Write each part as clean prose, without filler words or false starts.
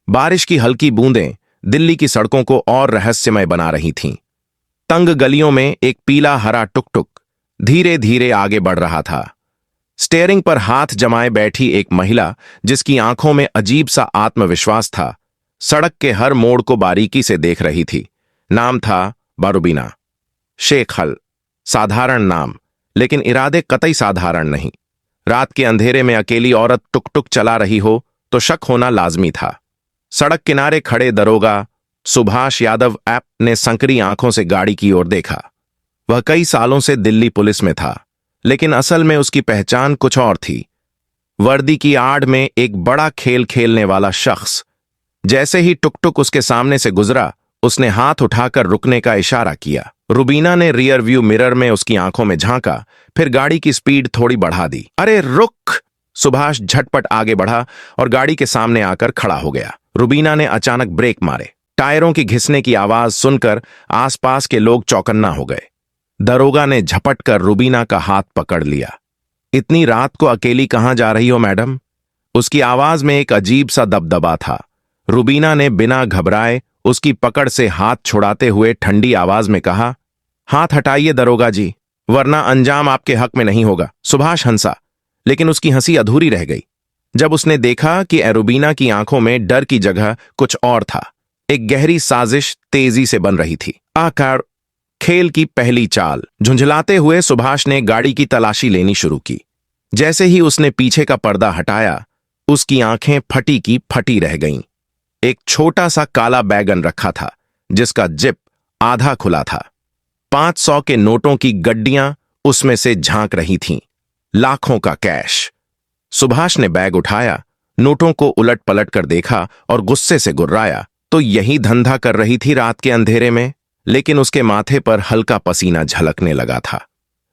बारिश की हल्की बूंदें दिल्ली की सड़कों को और रहस्यमय बना रही थीं। तंग गलियों में एक पीला हरा टुक-टुक धीरे धीरे आगे बढ़ रहा था। स्टीयरिंग पर हाथ जमाए बैठी एक महिला, जिसकी आंखों में अजीब सा आत्मविश्वास था, सड़क के हर मोड़ को बारीकी से देख रही थी। नाम था बारूबीना शेख हल। साधारण नाम, लेकिन इरादे कतई साधारण नहीं। रात के अंधेरे में अकेली औरत टुक-टुक चला रही हो तो शक होना लाजमी था। सड़क किनारे खड़े दरोगा सुभाष यादव ऐप ने संकरी आंखों से गाड़ी की ओर देखा। वह कई सालों से दिल्ली पुलिस में था, लेकिन असल में उसकी पहचान कुछ और थी। वर्दी की आड़ में एक बड़ा खेल खेलने वाला शख्स। जैसे ही टुक-टुक उसके सामने से गुजरा, उसने हाथ उठाकर रुकने का इशारा किया। रुबीना ने रियर व्यू मिरर में उसकी आंखों में झांका, फिर गाड़ी की स्पीड थोड़ी बढ़ा दी। अरे रुक! सुभाष झटपट आगे बढ़ा और गाड़ी के सामने आकर खड़ा हो गया। रुबीना ने अचानक ब्रेक मारे। टायरों की घिसने की आवाज सुनकर आसपास के लोग चौकन्ना हो गए। दरोगा ने झपट कर रुबीना का हाथ पकड़ लिया। इतनी रात को अकेली कहां जा रही हो मैडम? उसकी आवाज में एक अजीब सा दबदबा था। रुबीना ने बिना घबराए उसकी पकड़ से हाथ छुड़ाते हुए ठंडी आवाज में कहा, हाथ हटाइए दरोगा जी, वरना अंजाम आपके हक में नहीं होगा। सुभाष हंसा, लेकिन उसकी हंसी अधूरी रह गई जब उसने देखा कि रुबीना की आंखों में डर की जगह कुछ और था। एक गहरी साजिश तेजी से बन रही थी। आकार खेल की पहली चाल। झुंझलाते हुए सुभाष ने गाड़ी की तलाशी लेनी शुरू की। जैसे ही उसने पीछे का पर्दा हटाया, उसकी आंखें फटी की फटी रह गईं। एक छोटा सा काला बैगन रखा था, जिसका जिप आधा खुला था। 500 के नोटों की गड्डियां उसमें से झांक रही थीं। लाखों का कैश। सुभाष ने बैग उठाया, नोटों को उलट पलट कर देखा और गुस्से से गुर्राया। तो यही धंधा कर रही थी रात के अंधेरे में? लेकिन उसके माथे पर हल्का पसीना झलकने लगा था।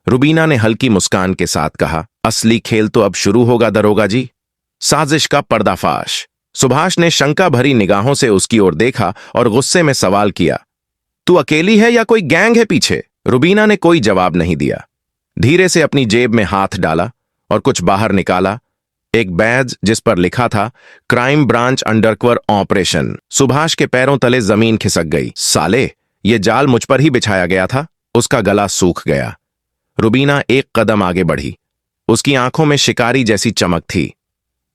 रुबीना ने हल्की मुस्कान के साथ कहा, असली खेल तो अब शुरू होगा दरोगा जी। साजिश का पर्दाफाश। सुभाष ने शंका भरी निगाहों से उसकी ओर देखा और गुस्से में सवाल किया, तू अकेली है या कोई गैंग है पीछे? रुबीना ने कोई जवाब नहीं दिया। धीरे से अपनी जेब में हाथ डाला और कुछ बाहर निकाला। एक बैज जिस पर लिखा था crime branch undercover operation. Subhash के पैरों तले जमीन खिसक गई। साले, ये जाल मुझ पर ही बिछाया गया था। उसका गला सूख गया। रुबीना एक कदम आगे बढ़ी। उसकी आंखों में शिकारी जैसी चमक थी।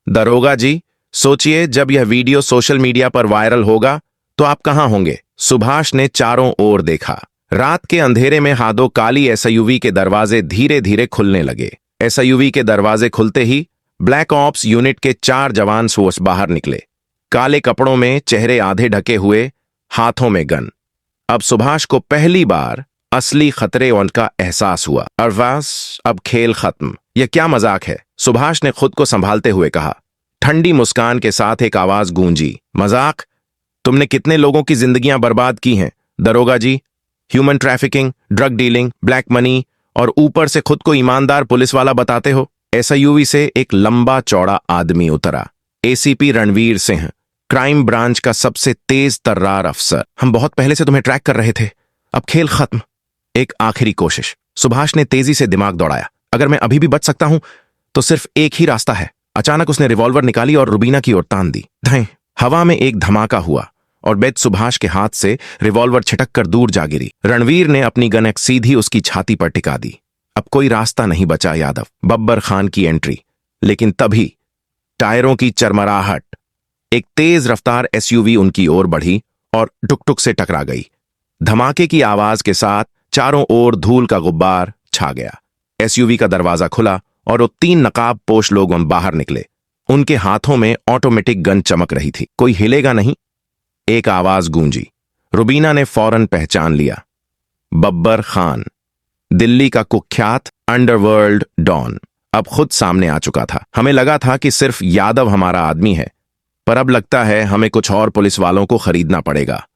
दरोगा जी, सोचिए, जब यह वीडियो सोशल मीडिया पर वायरल होगा तो आप कहां होंगे? सुभाष ने चारों ओर देखा। रात के अंधेरे में हादो काली एसयूवी के दरवाजे धीरे धीरे खुलने लगे। एसयूवी के दरवाजे खुलते ही ब्लैक ऑप्स यूनिट के 4 जवान सोर्स बाहर निकले। काले कपड़ों में, चेहरे आधे ढके हुए, हाथों में गन। अब सुभाष को पहली बार असली खतरे का एहसास हुआ। अरवास, अब खेल खत्म। यह क्या मजाक है? सुभाष ने खुद को संभालते हुए कहा। ठंडी मुस्कान के साथ एक आवाज गूंजी, मजाक? तुमने कितने लोगों की जिंदगियां बर्बाद की हैं दरोगा जी? Human trafficking, drug dealing, black money, और ऊपर से खुद को ईमानदार पुलिस वाला बताते हो। एसयूवी से एक लंबा चौड़ा आदमी उतरा। ACP Ranveer Singh, crime branch का सबसे तेज तर्रार अफसर। हम बहुत पहले से तुम्हें ट्रैक कर रहे थे, अब खेल खत्म। एक आखिरी कोशिश। सुभाष ने तेजी से दिमाग दौड़ाया। अगर मैं अभी भी बच सकता हूं तो सिर्फ एक ही रास्ता है। अचानक उसने रिवॉल्वर निकाली और रुबीना की ओर तान दी। धैं! हवा में एक धमाका हुआ और बेद सुभाष के हाथ से रिवॉल्वर छिटक कर दूर जा गिरी। रणवीर ने अपनी गन सीधी उसकी छाती पर टिका दी। अब कोई रास्ता नहीं बचा यादव। बब्बर खान की एंट्री। लेकिन तभी टायरों की चरमराहट। एक तेज रफ्तार एसयूवी उनकी ओर बढ़ी और टुक-टुक से टकरा गई। धमाके की आवाज के साथ चारों ओर धूल का गुब्बार छा गया। एसयूवी का दरवाजा खुला और वो 3 नकाब पोश लोग बाहर निकले। उनके हाथों में ऑटोमेटिक गन चमक रही थी। कोई हिलेगा नहीं? एक आवाज गूंजी। रुबीना ने फौरन पहचान लिया। बब्बर खान, दिल्ली का कुख्यात अंडरवर्ल्ड डॉन, अब खुद सामने आ चुका था। हमें लगा था कि सिर्फ यादव हमारा आदमी है, पर अब लगता है हमें कुछ और पुलिस वालों को खरीदना पड़ेगा।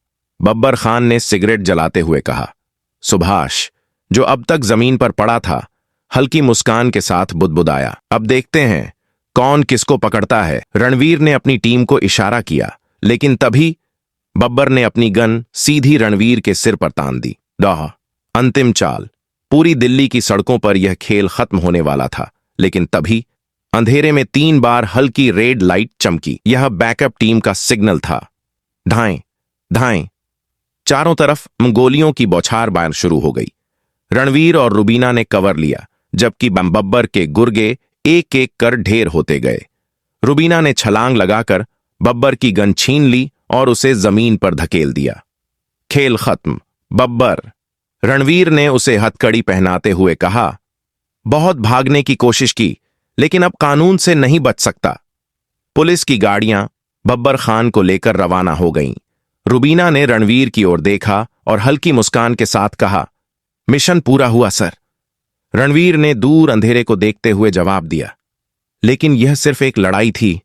बब्बर खान ने सिगरेट जलाते हुए कहा। सुभाष, जो अब तक जमीन पर पड़ा था, हल्की मुस्कान के साथ बुदबुदाया, अब देखते हैं कौन किसको पकड़ता है। रणवीर ने अपनी टीम को इशारा किया, लेकिन तभी बब्बर ने अपनी गन सीधी रणवीर के सिर पर तान दी। डाह! अंतिम चाल। पूरी दिल्ली की सड़कों पर यह खेल खत्म होने वाला था, लेकिन तभी अंधेरे में 3 बार हल्की रेड लाइट चमकी। यह बैकअप टीम का सिग्नल था। धाएं, धाएं। चारों तरफ गोलियों की बौछार बार शुरू हो गई। रणवीर और रुबीना ने कवर लिया, जबकि बब्बर के गुर्गे एक एक कर ढेर होते गए। रुबीना ने छलांग लगाकर बब्बर की गन छीन ली और उसे जमीन पर धकेल दिया। खेल खत्म, बब्बर। रणवीर ने उसे हथकड़ी पहनाते हुए कहा, बहुत भागने की कोशिश की, लेकिन अब कानून से नहीं बच सकता। पुलिस की गाड़ियां बब्बर खान को लेकर रवाना हो गईं। रुबीना ने रणवीर की ओर देखा और हल्की मुस्कान के साथ कहा, मिशन पूरा हुआ सर। रणवीर ने दूर अंधेरे को देखते हुए जवाब दिया, लेकिन यह सिर्फ एक लड़ाई थी,